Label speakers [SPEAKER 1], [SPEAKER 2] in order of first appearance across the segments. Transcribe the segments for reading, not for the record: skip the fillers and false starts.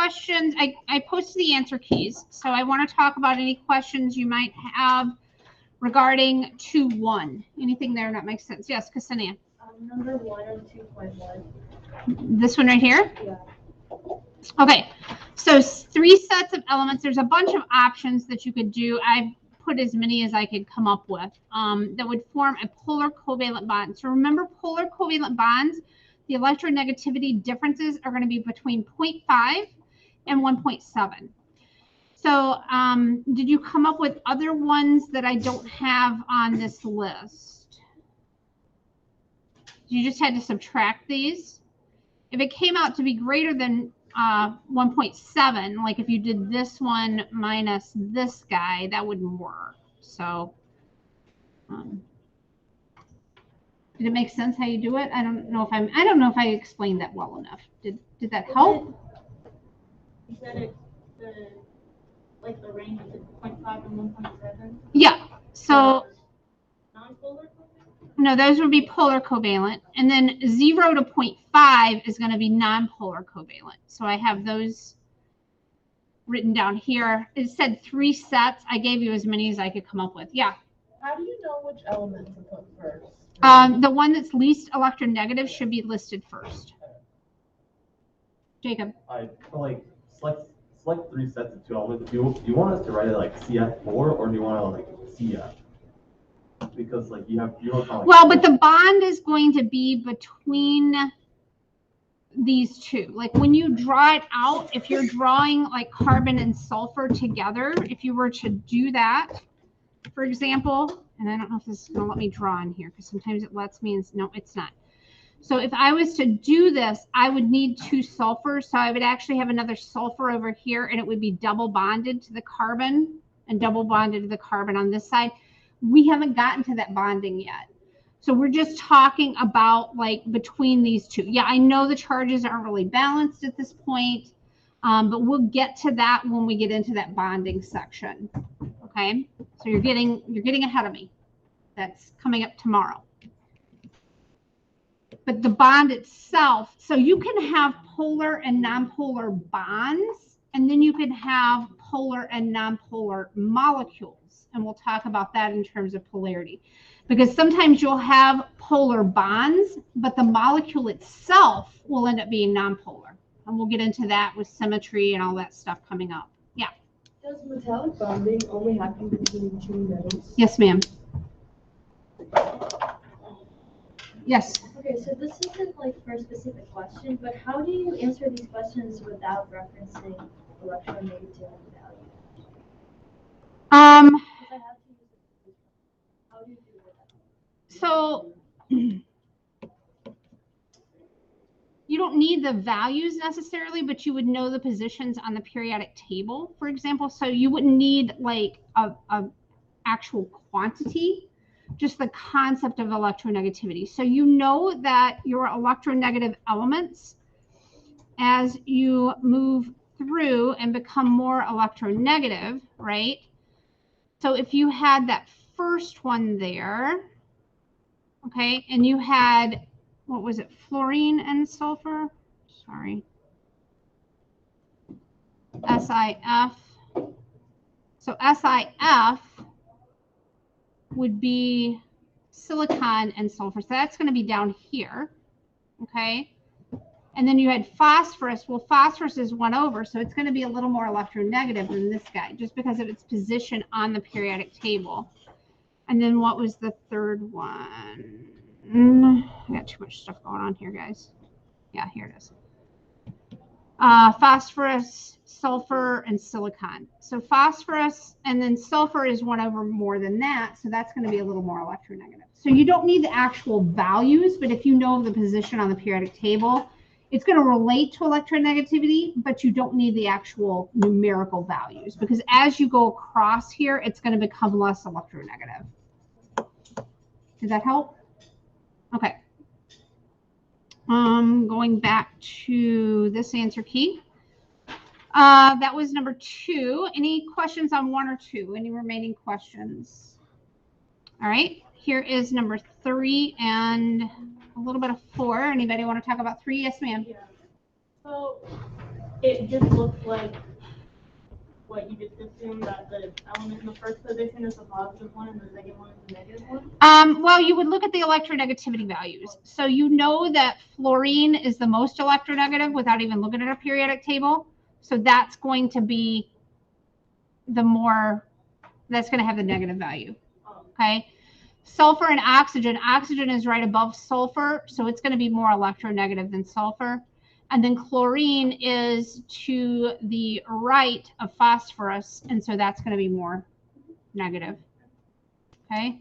[SPEAKER 1] questions, I posted the answer keys. So I want to talk about any questions you might have regarding 2-1. Anything there that makes sense? Yes, Ksenia.
[SPEAKER 2] Number 1 and 2.1.
[SPEAKER 1] This one right here?
[SPEAKER 2] Yeah.
[SPEAKER 1] Okay, so 3 sets of elements. There's a bunch of options that you could do. I've put as many as I could come up with that would form a polar covalent bond. So remember, polar covalent bonds, the electronegativity differences are going to be between 0.5 and 1.7. So did you come up with other ones that I don't have on this list? You just had to subtract these. If it came out to be greater than 1.7, like if you did this one minus this guy, that wouldn't work. So did it make sense how you do it? I don't know if I explained that well enough. Did that help?
[SPEAKER 2] You said it's the range is 0.5 and 1.7.
[SPEAKER 1] Yeah. So
[SPEAKER 2] Non-polar?
[SPEAKER 1] no, those would be polar covalent, and then 0 to 0.5 is going to be non-polar covalent. So I have those written down here. It said 3 sets. I gave you as many as I could come up with. Yeah.
[SPEAKER 3] How do you know which element to put first?
[SPEAKER 1] The one that's least electronegative should be listed first. Jacob.
[SPEAKER 4] I feel like select 3 sets of 2 elements. Do you want us to write it like CF4 or do you want to like CF? Because like you don't kind of like,
[SPEAKER 1] well, but the bond is going to be between these two. Like when you draw it out, if you're drawing like carbon and sulfur together, if you were to do that, for example, and I don't know if this is going to let me draw in here because sometimes it lets me, and no, it's not. So if I was to do this, I would need 2 sulfurs. So I would actually have another sulfur over here, and it would be double bonded to the carbon and double bonded to the carbon on this side. We haven't gotten to that bonding yet. So we're just talking about like between these two. Yeah, I know the charges aren't really balanced at this point, but we'll get to that when we get into that bonding section. Okay, so you're getting ahead of me. That's coming up tomorrow. But the bond itself, so you can have polar and nonpolar bonds, and then you can have polar and nonpolar molecules. And we'll talk about that in terms of polarity. Because sometimes you'll have polar bonds, but the molecule itself will end up being nonpolar. And we'll get into that with symmetry and all that stuff coming up. Yeah.
[SPEAKER 3] Does metallic bonding only happen between 2 metals?
[SPEAKER 1] Yes, ma'am. Yes.
[SPEAKER 2] Okay, so this isn't like for a specific question, but how do you answer these questions without referencing electronegativity value? Because I have to use it. How do you do that?
[SPEAKER 1] So you don't need the values necessarily, but you would know the positions on the periodic table, for example. So you wouldn't need like a actual quantity, just the concept of electronegativity. So you know that your electronegative elements, as you move through and become more electronegative, right? So if you had that first one there, okay, and you had, what was it, fluorine and sulfur? Sorry. SiF. So SiF would be silicon and sulfur. So that's going to be down here, okay? And then you had phosphorus. Well, phosphorus is 1 over, so it's going to be a little more electronegative than this guy, just because of its position on the periodic table. And then what was the third one? I got too much stuff going on here, guys. Yeah, here it is. Phosphorus, sulfur, and silicon. So phosphorus and then sulfur is 1 over more than that, so that's going to be a little more electronegative. So you don't need the actual values, but if you know the position on the periodic table, it's going to relate to electronegativity, but you don't need the actual numerical values, because as you go across here, it's going to become less electronegative. Does that help? Okay. Going back to this answer key. That was number 2. Any questions on 1 or 2? Any remaining questions? All right. Here is number 3 and a little bit of 4. Anybody want to talk about 3? Yes, ma'am.
[SPEAKER 3] Yeah. So
[SPEAKER 5] it just looks like what you just assumed, that the element in the first position is the positive one and the second one is the negative one?
[SPEAKER 1] Well, you would look at the electronegativity values. So you know that fluorine is the most electronegative without even looking at a periodic table. So that's going to be that's going to have the negative value. Okay. Sulfur and oxygen. Oxygen is right above sulfur, so it's going to be more electronegative than sulfur. And then chlorine is to the right of phosphorus, and so that's going to be more negative. Okay.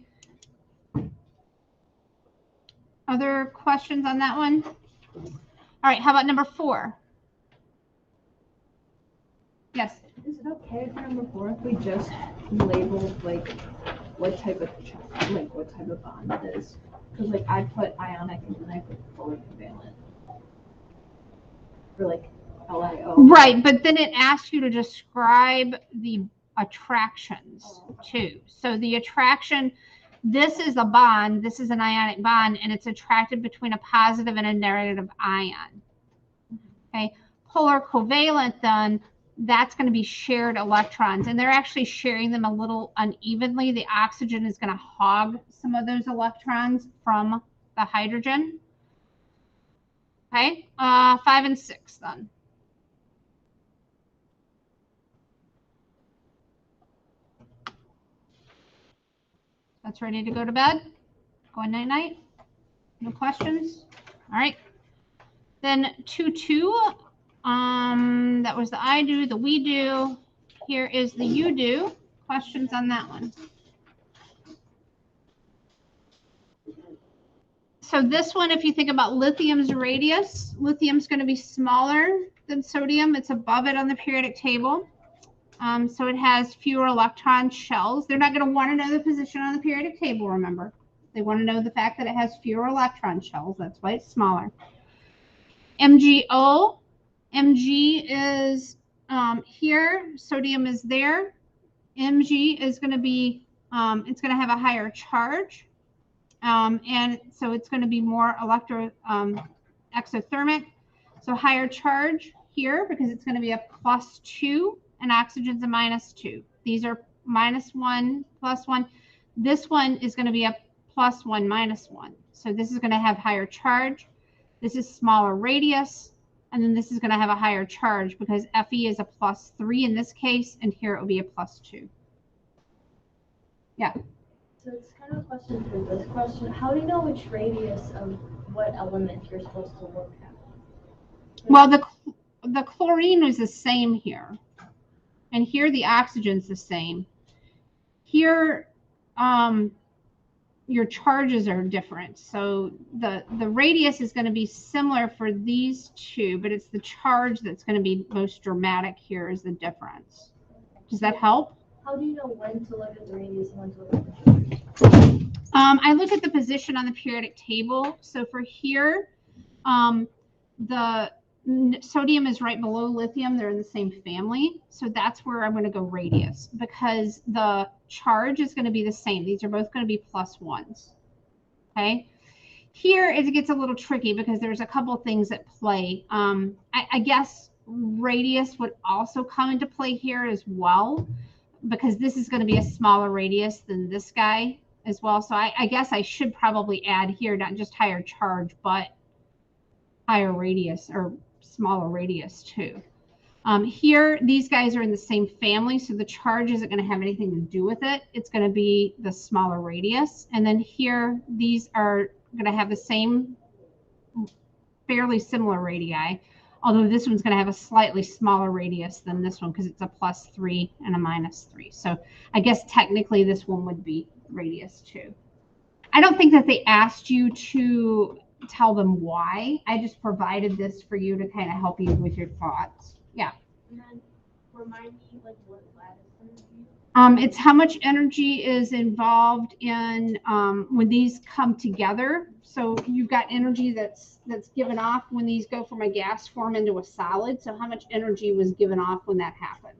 [SPEAKER 1] Other questions on that one? All right, how about number 4? Yes.
[SPEAKER 3] Is it okay for number 4 if we just labeled like what type of bond it is? Because like I put ionic and then I put polar covalent. For like LiO.
[SPEAKER 1] Right, but then it asks you to describe the attractions too. So the attraction, this is a bond, this is an ionic bond, and it's attracted between a positive and a negative ion. Okay, polar covalent then, that's going to be shared electrons, and they're actually sharing them a little unevenly. The oxygen is going to hog some of those electrons from the hydrogen. Okay, 5 and 6 then. That's ready to go to bed. Going night night. No questions. All right. Then 2-2. That was the I do, the we do. Here is the you do. Questions on that one? So this one, if you think about lithium's radius, lithium's going to be smaller than sodium. It's above it on the periodic table. So it has fewer electron shells. They're not going to want to know the position on the periodic table, remember. They want to know the fact that it has fewer electron shells. That's why it's smaller. MgO. Mg is here. Sodium is there. Mg is going to be, it's going to have a higher charge. And so it's going to be more exothermic. So higher charge here because it's going to be a +2 and oxygen's a -2. These are -1, +1. This one is going to be a +1, -1. So this is going to have higher charge. This is smaller radius. And then this is going to have a higher charge because Fe is a +3 in this case, and here it will be a +2. Yeah.
[SPEAKER 2] So it's kind of a question for this question. How do you know which radius of what element you're supposed to look at?
[SPEAKER 1] Well, the chlorine is the same here. And here the oxygen's the same. Here, your charges are different. So the radius is going to be similar for these two, but it's the charge that's going to be most dramatic here is the difference. Does that help?
[SPEAKER 2] How do you know when to look at the radius and when to look at the charge?
[SPEAKER 1] I look at the position on the periodic table. So for here, the sodium is right below lithium. They're in the same family. So that's where I'm going to go radius because the charge is going to be the same. These are both going to be +1s. Okay. Here it gets a little tricky because there's a couple things at play. I guess radius would also come into play here as well because this is going to be a smaller radius than this guy as well. So I guess I should probably add here not just higher charge, but higher radius or smaller radius too. Here, these guys are in the same family, so the charge isn't going to have anything to do with it. It's going to be the smaller radius. And then here, these are going to have the same, fairly similar radii, although this one's going to have a slightly smaller radius than this one because it's a +3 and a -3. So I guess technically this one would be radius 2. I don't think that they asked you to tell them why. I just provided this for you to kind of help you with your thoughts. Yeah.
[SPEAKER 5] And then remind me like what lattice energy?
[SPEAKER 1] It's how much energy is involved in when these come together. So you've got energy that's given off when these go from a gas form into a solid. So how much energy was given off when that happened?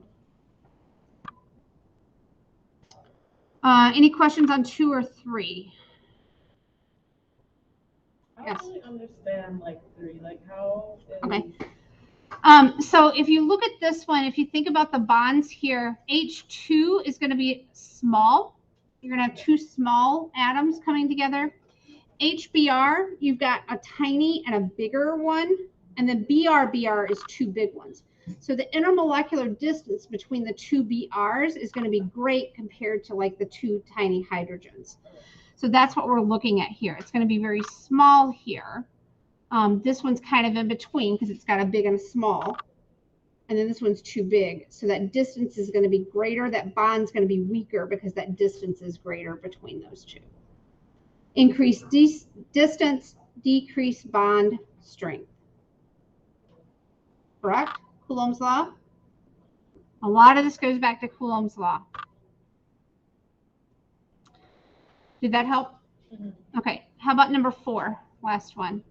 [SPEAKER 1] Any questions on 2 or 3?
[SPEAKER 6] I don't really understand like 3. Like how?
[SPEAKER 1] Okay. So if you look at this one, if you think about the bonds here, H2 is going to be small. You're going to have two small atoms coming together. HBr, you've got a tiny and a bigger one, and then BR is two big ones. So the intermolecular distance between the two BRs is going to be great compared to like the two tiny hydrogens. So that's what we're looking at here. It's going to be very small here. This one's kind of in between because it's got a big and a small. And then this one's too big. So that distance is going to be greater. That bond's going to be weaker because that distance is greater between those two. Increase distance, decrease bond strength. Correct? Coulomb's law? A lot of this goes back to Coulomb's law. Did that help? Mm-hmm. Okay. How about number 4? Last one.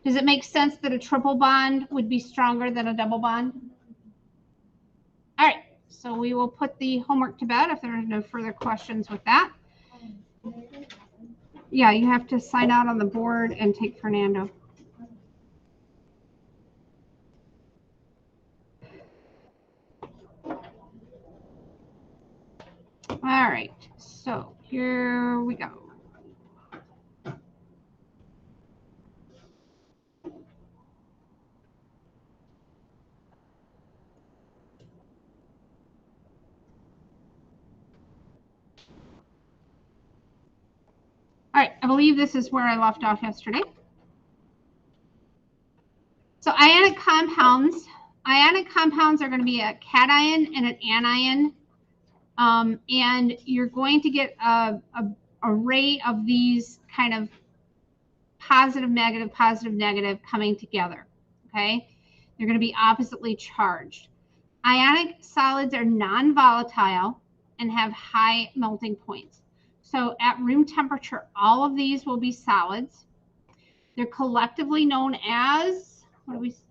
[SPEAKER 1] Does it make sense that a triple bond would be stronger than a double bond? All right. So we will put the homework to bed if there are no further questions with that. Yeah, you have to sign out on the board and take Fernando. All right, so here we go. All right, I believe this is where I left off yesterday. So ionic compounds are going to be a cation and an anion. And you're going to get a array of these kind of positive, negative coming together, okay? They're going to be oppositely charged. Ionic solids are non-volatile and have high melting points. So at room temperature, all of these will be solids. They're collectively known as,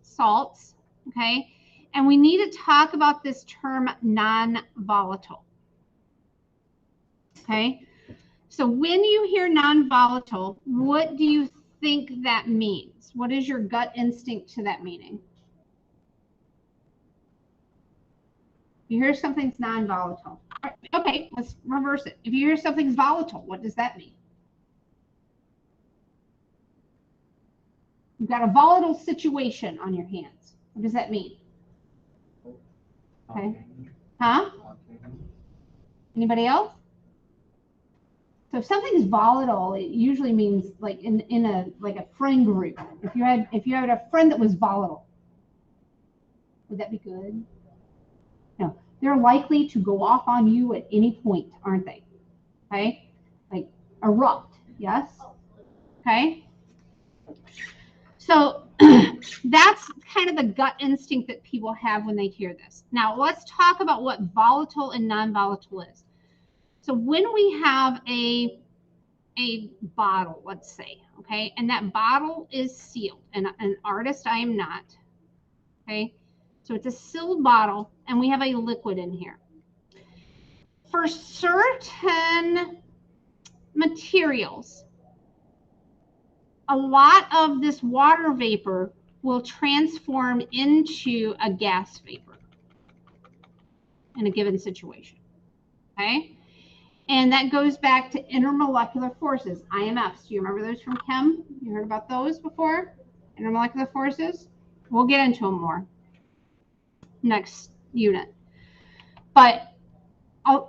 [SPEAKER 1] salts, okay? And we need to talk about this term non-volatile, okay? So when you hear non-volatile, what do you think that means? What is your gut instinct to that meaning? You hear something's non-volatile. Okay, let's reverse it. If you hear something's volatile, what does that mean? You've got a volatile situation on your hands. What does that mean? Okay. Huh? Anybody else? So if something's volatile, it usually means like in a friend group. If you had a friend that was volatile, would that be good? No. They're likely to go off on you at any point, aren't they? Okay? Like erupt, yes? Okay? So that's kind of the gut instinct that people have when they hear this. Now let's talk about what volatile and non-volatile is. So when we have a bottle, let's say, okay, and that bottle is sealed, and an artist I am not, okay, so it's a sealed bottle, and we have a liquid in here. For certain materials, a lot of this water vapor will transform into a gas vapor in a given situation, okay? And that goes back to intermolecular forces, IMFs. Do you remember those from chem? You heard about those before? Intermolecular forces? We'll get into them more next unit. But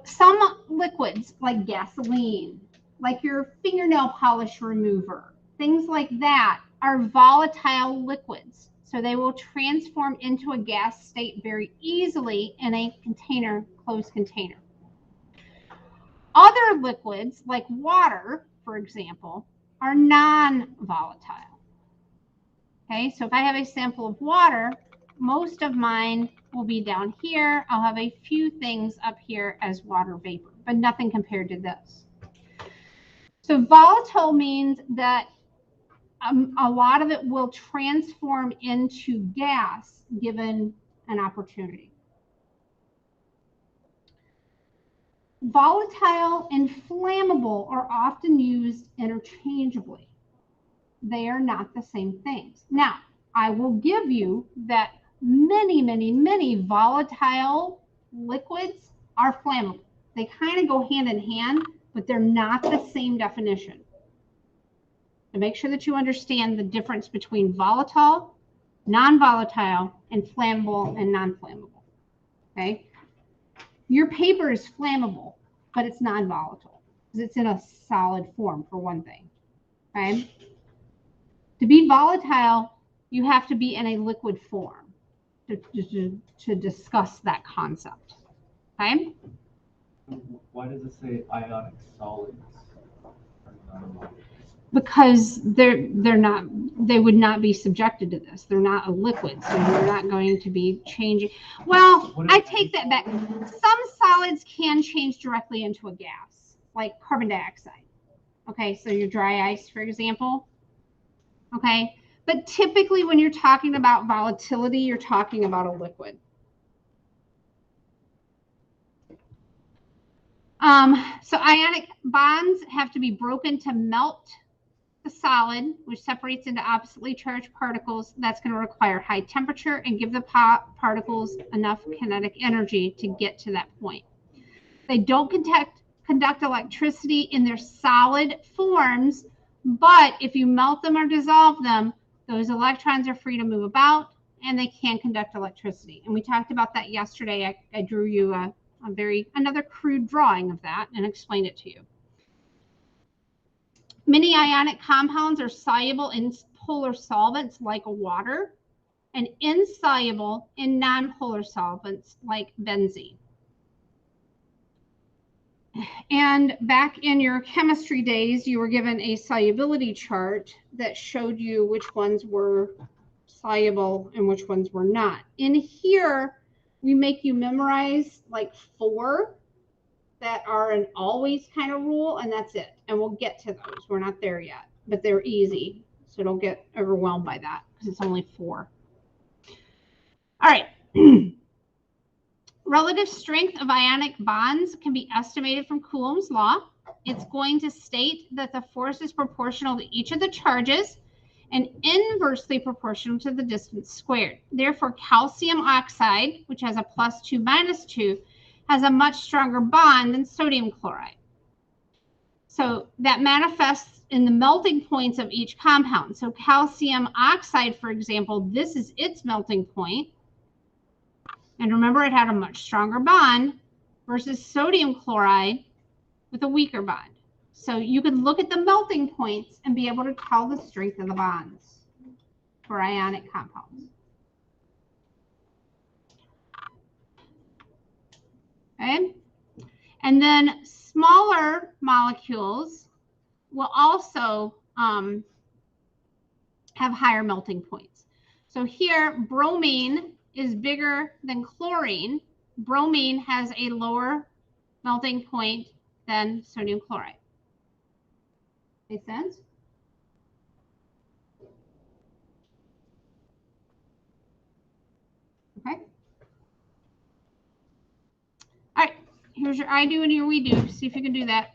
[SPEAKER 1] some liquids like gasoline, like your fingernail polish remover, things like that are volatile liquids. So they will transform into a gas state very easily in a container, closed container. Other liquids, like water, for example, are non-volatile. Okay, so if I have a sample of water, most of mine will be down here. I'll have a few things up here as water vapor, but nothing compared to this. So volatile means that a lot of it will transform into gas given an opportunity. Volatile and flammable are often used interchangeably. They are not the same things. Now, I will give you that many volatile liquids are flammable. They kind of go hand in hand, but they're not the same definition. To make sure that you understand the difference between volatile, non-volatile, and flammable and non-flammable. Okay? Your paper is flammable, but it's non-volatile because it's in a solid form, for one thing. Okay? To be volatile, you have to be in a liquid form to discuss that concept. Okay?
[SPEAKER 6] Why does it say ionic solids?
[SPEAKER 1] Because they would not be subjected to this. They're not a liquid, so you're not going to be changing. Well, I take that back. Some solids can change directly into a gas, like carbon dioxide. Okay, so your dry ice, for example. Okay, but typically when you're talking about volatility, you're talking about a liquid. So ionic bonds have to be broken to melt the solid, which separates into oppositely charged particles. That's going to require high temperature and give the particles enough kinetic energy to get to that point. They don't conduct electricity in their solid forms, but if you melt them or dissolve them, those electrons are free to move about and they can conduct electricity. And we talked about that yesterday. I drew you another crude drawing of that and explained it to you. Many ionic compounds are soluble in polar solvents like water and insoluble in nonpolar solvents like benzene. And back in your chemistry days, you were given a solubility chart that showed you which ones were soluble and which ones were not. In here, we make you memorize like 4 that are an always kind of rule, and that's it. And we'll get to those. We're not there yet, but they're easy. So don't get overwhelmed by that because it's only 4. All right. Relative strength of ionic bonds can be estimated from Coulomb's law. It's going to state that the force is proportional to each of the charges and inversely proportional to the distance squared. Therefore, calcium oxide, which has a +2 -2, has a much stronger bond than sodium chloride. So that manifests in the melting points of each compound. So calcium oxide, for example, this is its melting point. And remember, it had a much stronger bond versus sodium chloride with a weaker bond. So you could look at the melting points and be able to tell the strength of the bonds for ionic compounds. Okay? And then smaller molecules will also have higher melting points. So here, bromine is bigger than chlorine. Bromine has a lower melting point than sodium chloride. Make sense? Okay. All right, here's your I do and your we do. See if you can do that.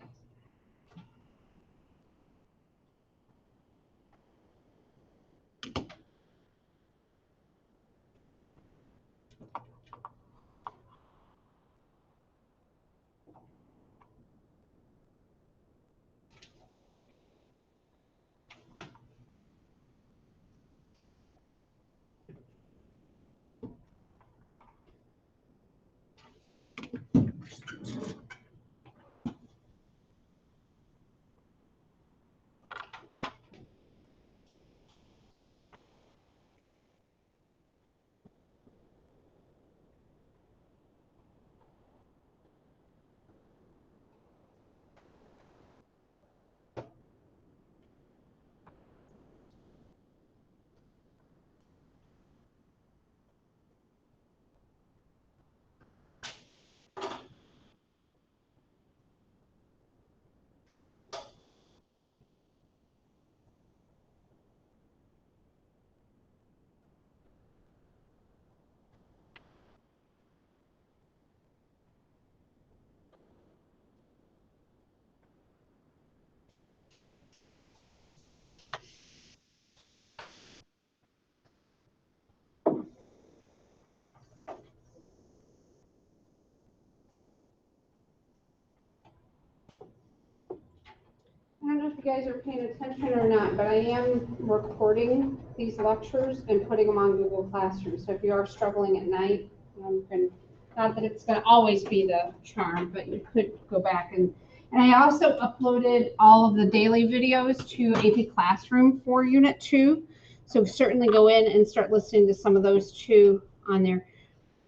[SPEAKER 1] guys are paying attention or not, but I am recording these lectures and putting them on Google Classroom. So if you are struggling at night, you can, not that it's going to always be the charm, but you could go back and I also uploaded all of the daily videos to AP Classroom for Unit 2. So certainly go in and start listening to some of those too on there.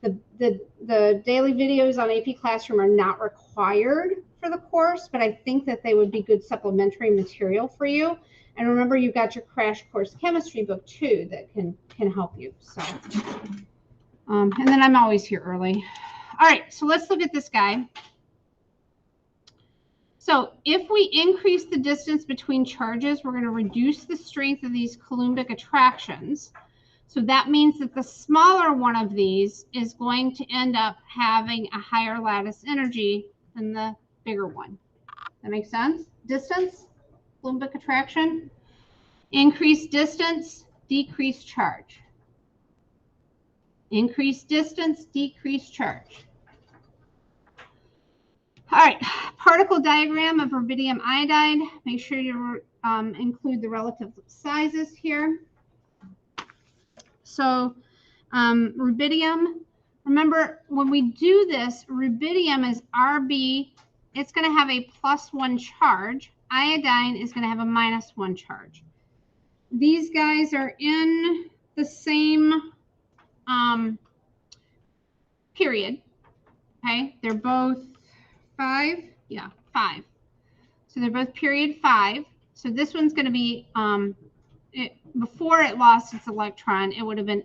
[SPEAKER 1] The daily videos on AP Classroom are not required for the course, but I think that they would be good supplementary material for you. And remember, you've got your crash course chemistry book too that can help you. So, and then I'm always here early. All right, so let's look at this guy. So if we increase the distance between charges, we're going to reduce the strength of these Coulombic attractions. So that means that the smaller one of these is going to end up having a higher lattice energy than the bigger one. That makes sense? Distance, Coulombic attraction. Increased distance, decreased charge. Increased distance, decreased charge. All right, particle diagram of rubidium iodide. Make sure you include the relative sizes here. So rubidium, remember when we do this, rubidium is Rb. It's going to have a +1 charge. Iodine is going to have a -1 charge. These guys are in the same period. Okay, they're both 5. Yeah, 5. So they're both period 5. So this one's going to be before it lost its electron, it would have been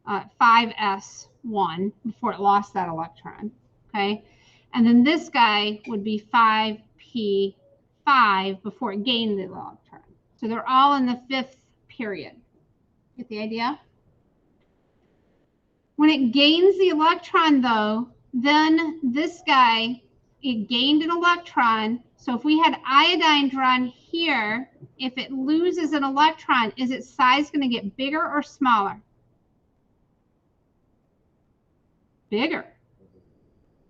[SPEAKER 1] 5s1 before it lost that electron. Okay, and then this guy would be 5p5 before it gained the electron. So they're all in the 5th period. Get the idea? When it gains the electron, though, then this guy, it gained an electron. So if we had iodine drawn here, if it loses an electron, is its size going to get bigger or smaller? Bigger.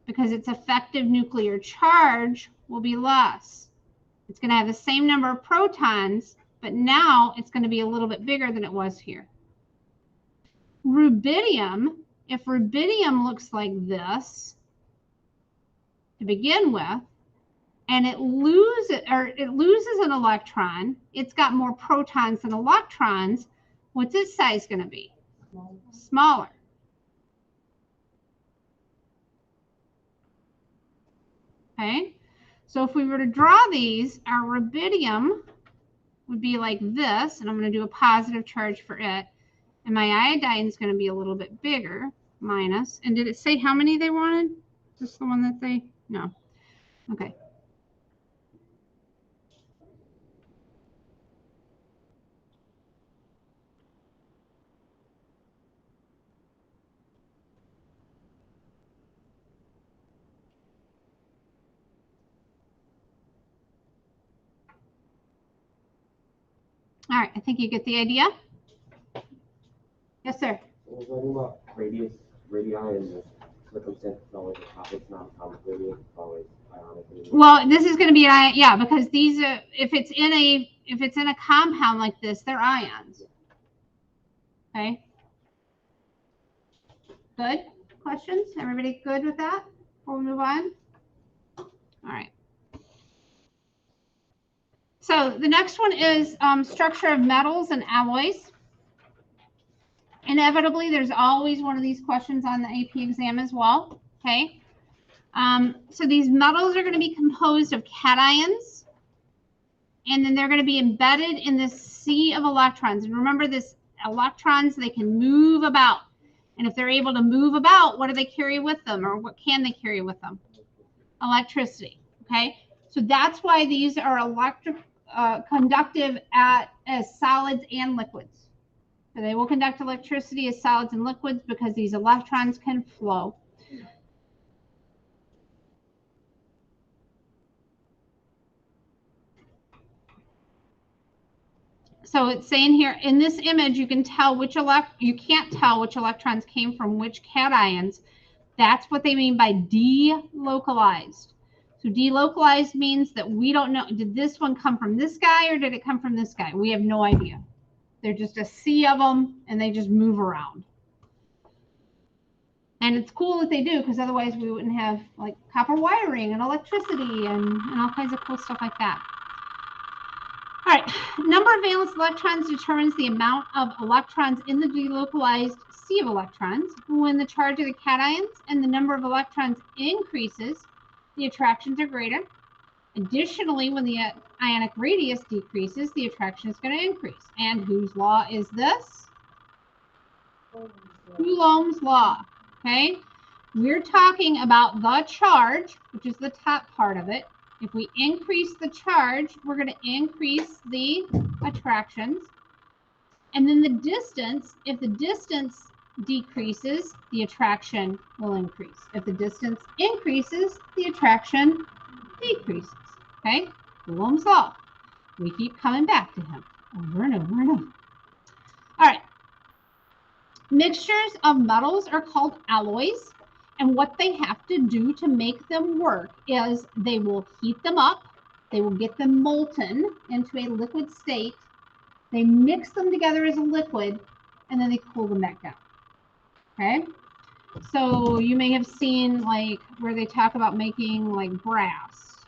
[SPEAKER 1] Because its effective nuclear charge will be less. It's going to have the same number of protons, but now it's going to be a little bit bigger than it was here. Rubidium, if rubidium looks like this to begin with, and it loses an electron, it's got more protons than electrons, what's its size going to be? Smaller. Okay, so if we were to draw these, our rubidium would be like this, and I'm going to do a positive charge for it, and my iodine is going to be a little bit bigger, minus. And did it say how many they wanted? Just the one that they, no. Okay. All right, I think you get the idea. Yes, sir.
[SPEAKER 7] We're talking about radii and the circumstance is always the top. It's not atomic radius, it's always ionic.
[SPEAKER 1] Well, this is going to be an ion, yeah, because these are, if it's in a compound like this, they're ions. Okay. Good. Questions? Everybody good with that? Before we move on. All right. So the next one is structure of metals and alloys. Inevitably, there's always one of these questions on the AP exam as well. Okay. So these metals are going to be composed of cations, and then they're going to be embedded in this sea of electrons. And remember, this electrons, they can move about. And if they're able to move about, what do they carry with them, or what can they carry with them? Electricity. Okay. So that's why these are conductive as solids and liquids. So they will conduct electricity as solids and liquids because these electrons can flow. So it's saying here in this image, you can tell which you can't tell which electrons came from which cations. That's what they mean by delocalized. So So delocalized means that we don't know, did this one come from this guy or did it come from this guy? We have no idea. They're just a sea of them and they just move around. And it's cool that they do, because otherwise we wouldn't have like copper wiring and electricity and all kinds of cool stuff like that. All right, number of valence electrons determines the amount of electrons in the delocalized sea of electrons. When the charge of the cations and the number of electrons increases, the attractions are greater. Additionally, when the ionic radius decreases, the attraction is going to increase. And whose law is this? Coulomb's law. Okay, we're talking about the charge, which is the top part of it. If we increase the charge, we're going to increase the attractions. And then the distance, if the distance decreases, the attraction will increase. If the distance increases, the attraction decreases. Okay, Coulomb's law. We keep coming back to him over and over and over. All right. Mixtures of metals are called alloys, and what they have to do to make them work is they will heat them up, they will get them molten into a liquid state, they mix them together as a liquid, and then they cool them back down. Okay, so you may have seen like where they talk about making like brass.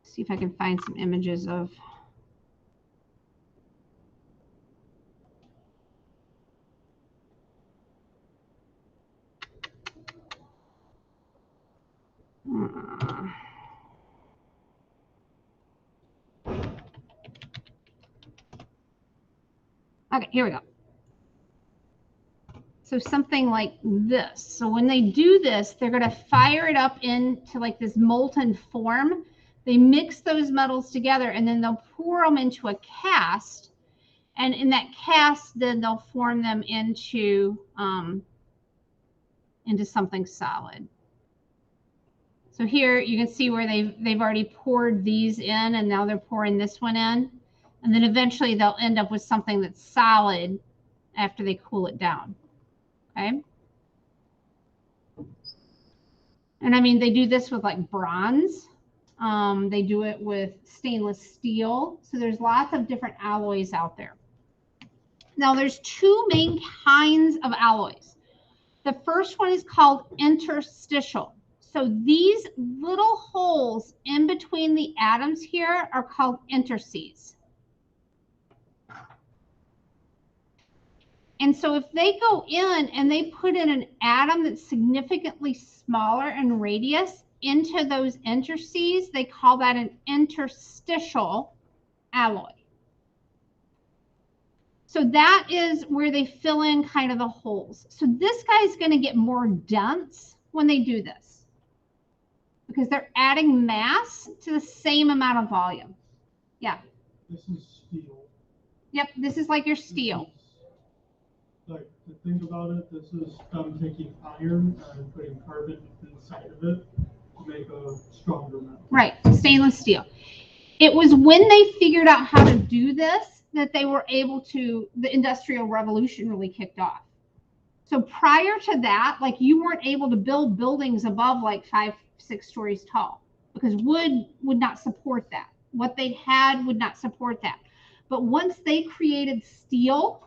[SPEAKER 1] See if I can find some images of okay, here we go. So something like this. So when they do this, they're going to fire it up into like this molten form. They mix those metals together and then they'll pour them into a cast. And in that cast, then they'll form them into something solid. So here you can see where they've already poured these in and now they're pouring this one in. And then eventually they'll end up with something that's solid after they cool it down. Okay. And I mean, they do this with like bronze. They do it with stainless steel. So there's lots of different alloys out there. Now there's two main kinds of alloys. The first one is called interstitial. So these little holes in between the atoms here are called interstices. And so if they go in and they put in an atom that's significantly smaller in radius into those interstices, they call that an interstitial alloy. So that is where they fill in kind of the holes. So this guy's going to get more dense when they do this because they're adding mass to the same amount of volume. Yeah.
[SPEAKER 8] This is steel.
[SPEAKER 1] Yep, this is like your steel.
[SPEAKER 8] Like, to think about it, this is them taking iron and putting carbon inside of it to make a stronger metal.
[SPEAKER 1] Right, stainless steel. It was when they figured out how to do this that they were able to, the Industrial Revolution really kicked off. So prior to that, like you weren't able to build buildings above like 5-6 stories tall because wood would not support that. What they had would not support that. But once they created steel,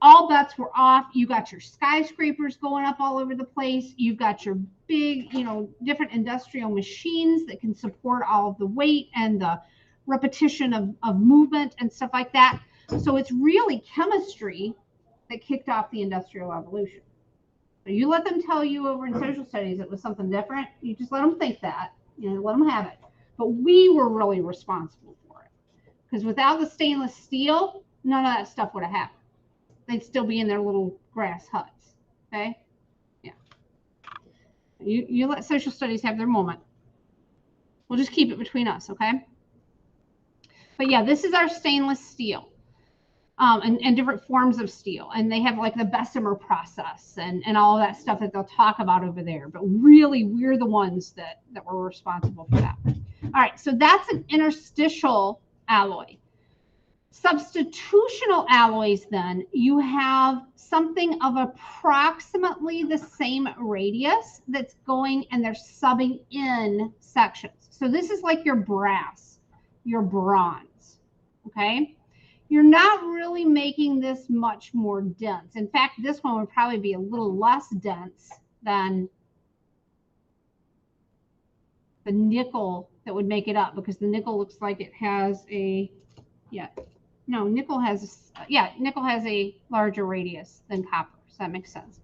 [SPEAKER 1] all bets were off. You got your skyscrapers going up all over the place. You've got your big, different industrial machines that can support all of the weight and the repetition of movement and stuff like that. So it's really chemistry that kicked off the Industrial Revolution. So you let them tell you over in social studies it was something different. You just let them think that, let them have it. But we were really responsible for it because without the stainless steel, none of that stuff would have happened. They'd still be in their little grass huts. Okay? Yeah. You let social studies have their moment. We'll just keep it between us, okay? But yeah, this is our stainless steel. And different forms of steel. And they have like the Bessemer process and all of that stuff that they'll talk about over there. But really, we're the ones that were responsible for that. All right, so that's an interstitial alloy. Substitutional alloys, then, you have something of approximately the same radius that's going, and they're subbing in sections. So this is like your brass, your bronze, okay? You're not really making this much more dense. In fact, this one would probably be a little less dense than the nickel that would make it up, because the nickel looks like it has a, nickel has a larger radius than copper. So that makes sense.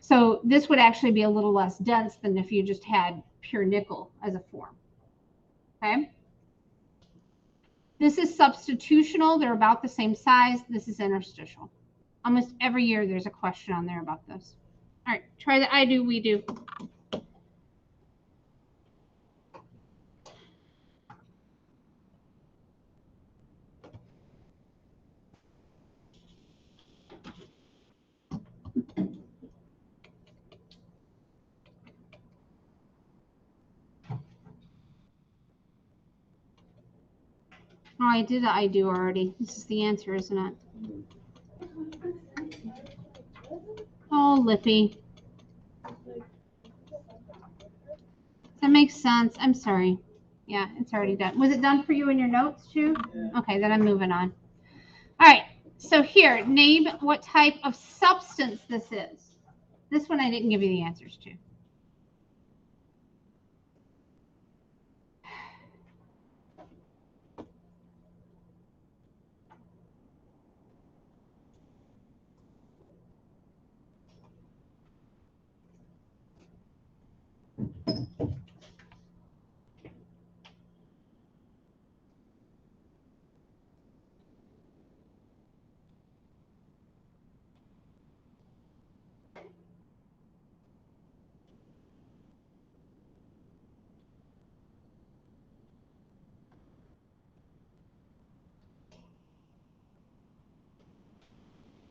[SPEAKER 1] So this would actually be a little less dense than if you just had pure nickel as a form. Okay. This is substitutional. They're about the same size. This is interstitial. Almost every year there's a question on there about this. All right, try the I do, we do. Oh, I did the I do already. This is the answer, isn't it? Oh, Lippy. That makes sense. I'm sorry. Yeah, it's already done. Was it done for you in your notes too? Okay, then I'm moving on. All right. So here, name what type of substance this is. This one I didn't give you the answers to.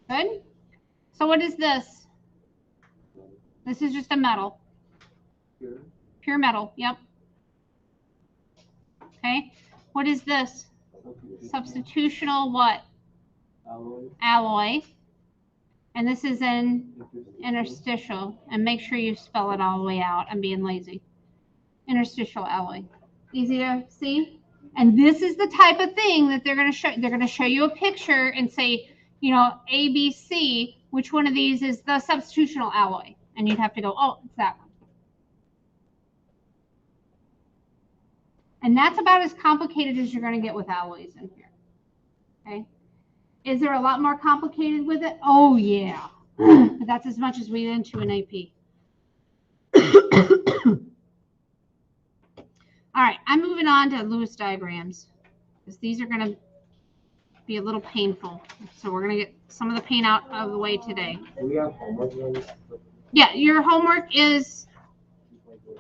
[SPEAKER 1] Good. So what is this? This is just a metal. Pure metal. Yep. Okay. What is this? Substitutional what? Alloy. And this is an interstitial. And make sure you spell it all the way out. I'm being lazy. Interstitial alloy. Easy to see? And this is the type of thing that they're going to show. They're going to show you a picture and say, you know, A, B, C, which one of these is the substitutional alloy? And you'd have to go, oh, it's that one. And that's about as complicated as you're going to get with alloys in here. Okay. Is there a lot more complicated with it? Oh, yeah. But that's as much as we get into an AP. All right, I'm moving on to Lewis diagrams, because these are going to be a little painful. So we're going to get some of the pain out of the way today.
[SPEAKER 7] Do we have homework on this?
[SPEAKER 1] Yeah, your homework is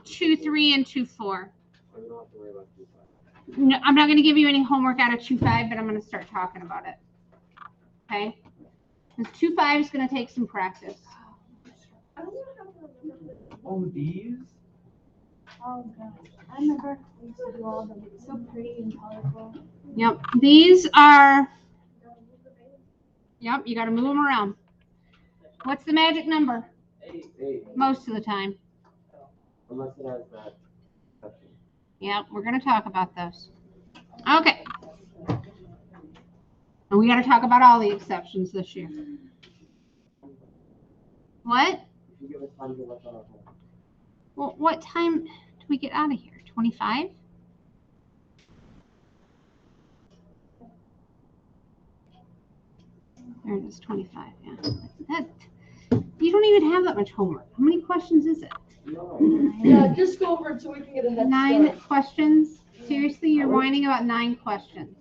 [SPEAKER 1] 2.3 and 2.4.
[SPEAKER 7] We don't have to worry about 2.5.
[SPEAKER 1] No, I'm not going to give you any homework out of 2.5, but I'm going to start talking about it. Okay? 2.5 is going to take some practice.
[SPEAKER 6] Oh, these?
[SPEAKER 2] Oh gosh, I remember we used to do all of them. It's so pretty and colorful.
[SPEAKER 1] Yep, these are, yep, you got to move them around. What's the magic number?
[SPEAKER 7] 8.
[SPEAKER 1] Most of the time.
[SPEAKER 7] Unless it has that section.
[SPEAKER 1] Yep, we're going to talk about those. Okay. And we got to talk about all the exceptions this year. What?
[SPEAKER 7] If you give us time to work on our homework.
[SPEAKER 1] Well, what time do we get out of here? 25? There it is, 25, yeah. That, you don't even have that much homework. How many questions is it?
[SPEAKER 7] No.
[SPEAKER 9] Yeah, just go over it so we can get a head
[SPEAKER 1] 9
[SPEAKER 9] start.
[SPEAKER 1] questions? Seriously, you're whining about 9 questions.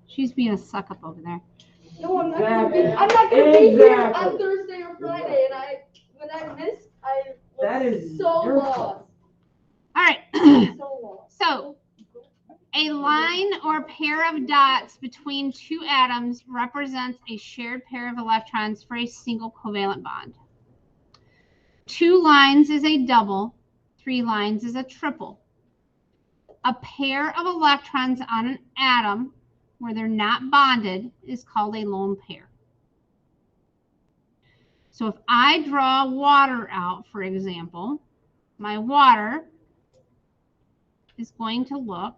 [SPEAKER 1] She's being a suck up over there.
[SPEAKER 9] No, I'm not gonna be, I'm not gonna be here on
[SPEAKER 7] Exactly.
[SPEAKER 9] Thursday or Friday, and when I missed, I
[SPEAKER 7] That
[SPEAKER 9] was
[SPEAKER 7] is
[SPEAKER 9] so
[SPEAKER 7] your
[SPEAKER 9] lost.
[SPEAKER 7] fault.
[SPEAKER 1] All right.
[SPEAKER 9] So lost.
[SPEAKER 1] So, a line or pair of dots between 2 atoms represents a shared pair of electrons for a single covalent bond. 2 lines is a double, 3 lines is a triple. a pair of electrons on an atom where they're not bonded is called a lone pair. So if I draw water out, for example, my water is going to look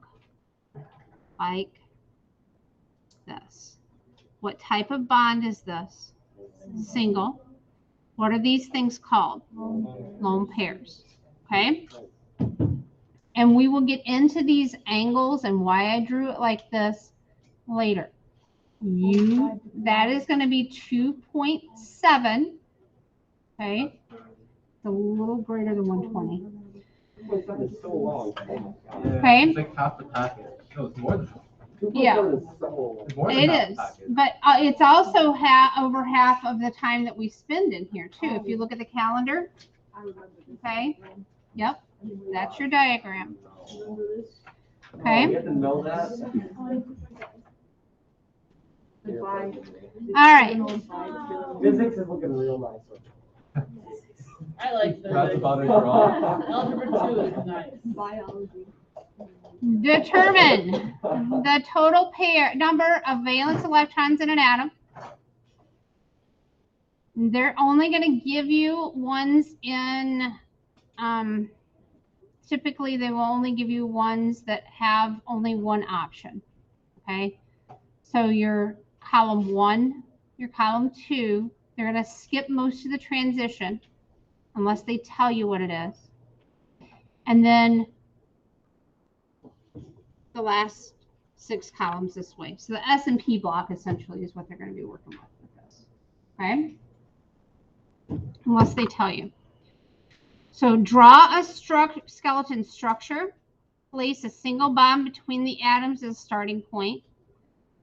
[SPEAKER 1] like this. What type of bond is this? Single. What are these things called? Lone pairs. Okay? And we will get into these angles and why I drew it like this later. That is going to be 2.7. Okay? It's a little greater than 120.
[SPEAKER 7] It's so long.
[SPEAKER 1] Okay.
[SPEAKER 6] It's like half the packet. No, it's more than half.
[SPEAKER 1] Yeah.
[SPEAKER 6] It's more than
[SPEAKER 1] It
[SPEAKER 6] half the
[SPEAKER 1] is,
[SPEAKER 6] packet.
[SPEAKER 1] but it's also over half of the time that we spend in here too. If you look at the calendar, okay, yep, that's your diagram. Okay.
[SPEAKER 7] You have to know that.
[SPEAKER 1] All right.
[SPEAKER 7] Physics is looking real nice.
[SPEAKER 5] I like
[SPEAKER 6] That's
[SPEAKER 5] physics.
[SPEAKER 6] about it, girl.
[SPEAKER 5] Algebra 2 is nice.
[SPEAKER 3] Biology.
[SPEAKER 1] Determine the total number of valence electrons in an atom. They're only going to give you ones in, typically they will only give you ones that have only one option. Okay. So your column 1, your column 2, they're going to skip most of the transition unless they tell you what it is. And then the last 6 columns this way. So the S&P block essentially is what they're going to be working with this. Okay? Unless they tell you. So draw a skeleton structure. Place a single bond between the atoms as a starting point.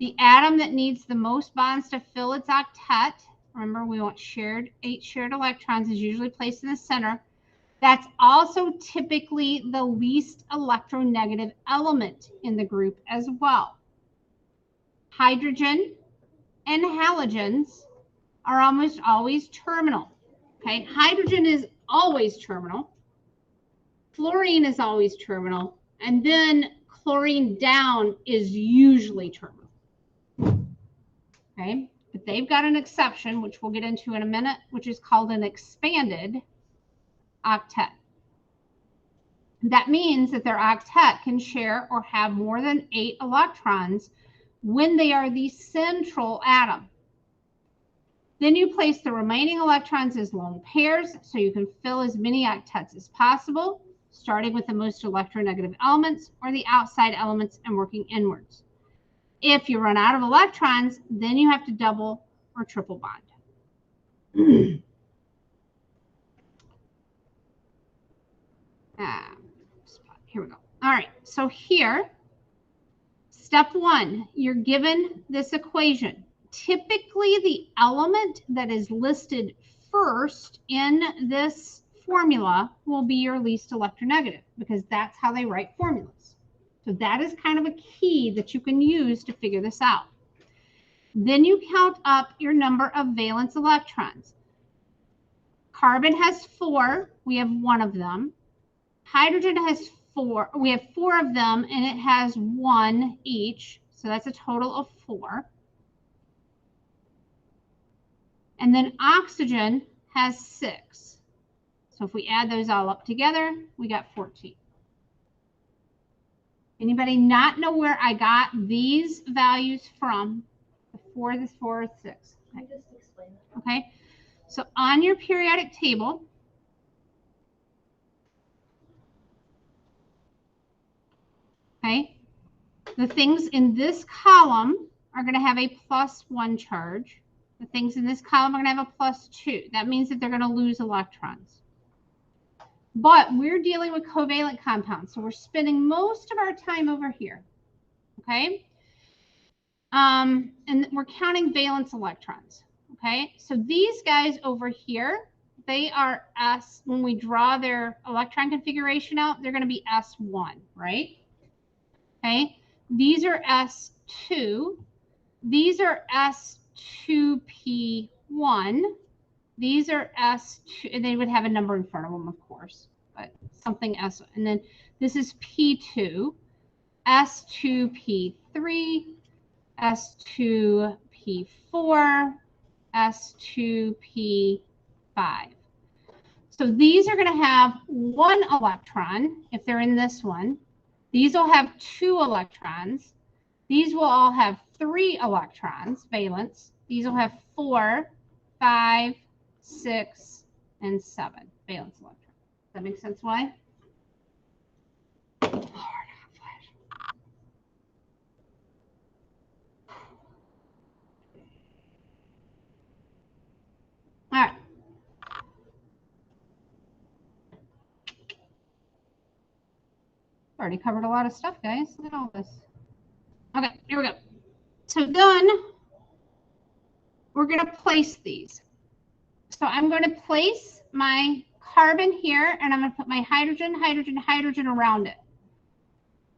[SPEAKER 1] The atom that needs the most bonds to fill its octet, remember we want 8 shared electrons, is usually placed in the center. That's also typically the least electronegative element in the group as well. Hydrogen and halogens are almost always terminal. Okay, hydrogen is always terminal. Fluorine is always terminal. And then chlorine down is usually terminal. Okay, but they've got an exception, which we'll get into in a minute, which is called an expanded octet. That means that their octet can share or have more than 8 electrons when they are the central atom. Then you place the remaining electrons as lone pairs so you can fill as many octets as possible, starting with the most electronegative elements or the outside elements and working inwards. If you run out of electrons, then you have to double or triple bond. Here we go. All right, so here, step 1, you're given this equation. Typically, the element that is listed first in this formula will be your least electronegative because that's how they write formulas. So that is kind of a key that you can use to figure this out. Then you count up your number of valence electrons. Carbon has 4. We have 1 of them. Hydrogen has 4. We have 4 of them, and it has 1 each. So that's a total of 4. And then oxygen has 6. So if we add those all up together, we got 14. Anybody not know where I got these values from? The 4, this 4, 6.
[SPEAKER 2] Can you just explain that?
[SPEAKER 1] Okay. So on your periodic table, okay, the things in this column are going to have a +1 charge. The things in this column are going to have a +2. That means that they're going to lose electrons. But we're dealing with covalent compounds, so we're spending most of our time over here, okay? And we're counting valence electrons, okay? So these guys over here, they are S. When we draw their electron configuration out, they're going to be S1, right? Okay, these are S2. These are S2P1. These are S2, and they would have a number in front of them, of course, but something S. And then this is P2. S2P3, S2P4, S2P5. So these are going to have 1 electron if they're in this one. These will have 2 electrons. These will all have 3 electrons, valence. These will have 4, 5, 6, and 7 valence electrons. Does that make sense why? All right. Already covered a lot of stuff, guys. Look at all this. Okay, here we go. So then we're going to place these. So I'm going to place my carbon here, and I'm going to put my hydrogen, hydrogen, hydrogen around it.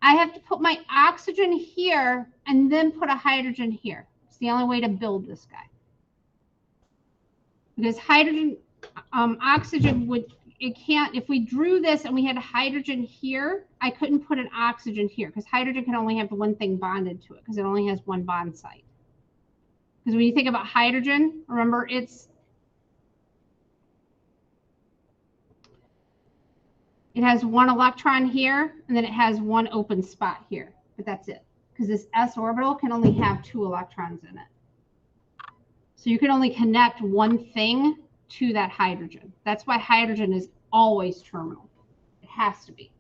[SPEAKER 1] I have to put my oxygen here and then put a hydrogen here. It's the only way to build this guy. Because hydrogen, oxygen would, it can't, if we drew this and we had a hydrogen here, I couldn't put an oxygen here because hydrogen can only have one thing bonded to it because it only has one bond site. Because when you think about hydrogen, remember it has 1 electron here and then it has 1 open spot here, but that's it. Because this s orbital can only have 2 electrons in it. So you can only connect one thing to that hydrogen. That's why hydrogen is always terminal. It has to be.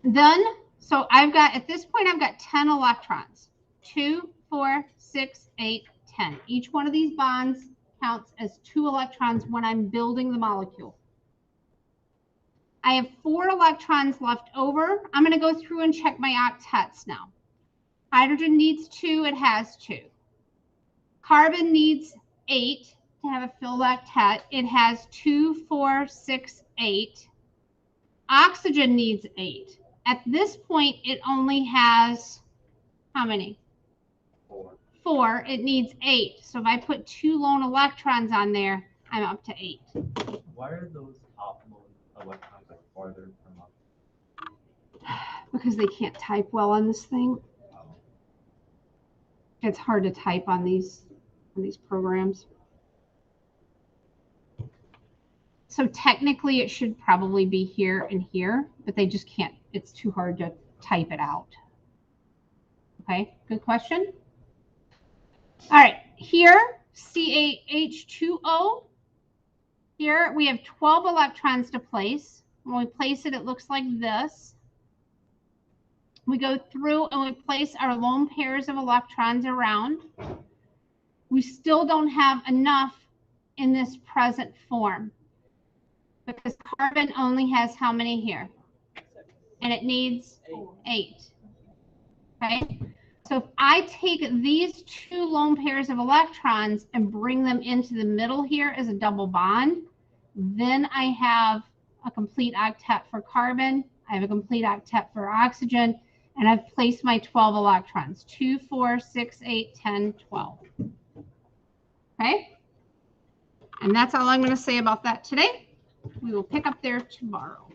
[SPEAKER 1] Then, so I've got, at this point, I've got 10 electrons. 2, 4, 6, 8, 10. Each one of these bonds counts as 2 electrons when I'm building the molecule. I have 4 electrons left over. I'm going to go through and check my octets now. Hydrogen needs 2, it has 2. Carbon needs 8 to have a filled octet. It has 2, 4, 6, 8. Oxygen needs 8. At this point, it only has how many?
[SPEAKER 7] 4.
[SPEAKER 3] 4. It needs 8. So if I put 2 lone electrons on there, I'm up to 8.
[SPEAKER 6] Why are those top lone electrons like farther from up?
[SPEAKER 3] Because they can't type well on this thing. It's hard to type on these programs. So technically it should probably be here and here, but they just can't. It's too hard to type it out. Okay, good question. All right, here, CaH2O. Here we have 12 electrons to place. When we place it, it looks like this. We go through and we place our lone pairs of electrons around. We still don't have enough in this present form because carbon only has how many here? And it needs 8. Okay, so if I take these 2 lone pairs of electrons and bring them into the middle here as a double bond, then I have a complete octet for carbon. I have a complete octet for oxygen. And I've placed my 12 electrons, 2, 4, 6, 8, 10, 12. Okay? And that's all I'm going to say about that today. We will pick up there tomorrow.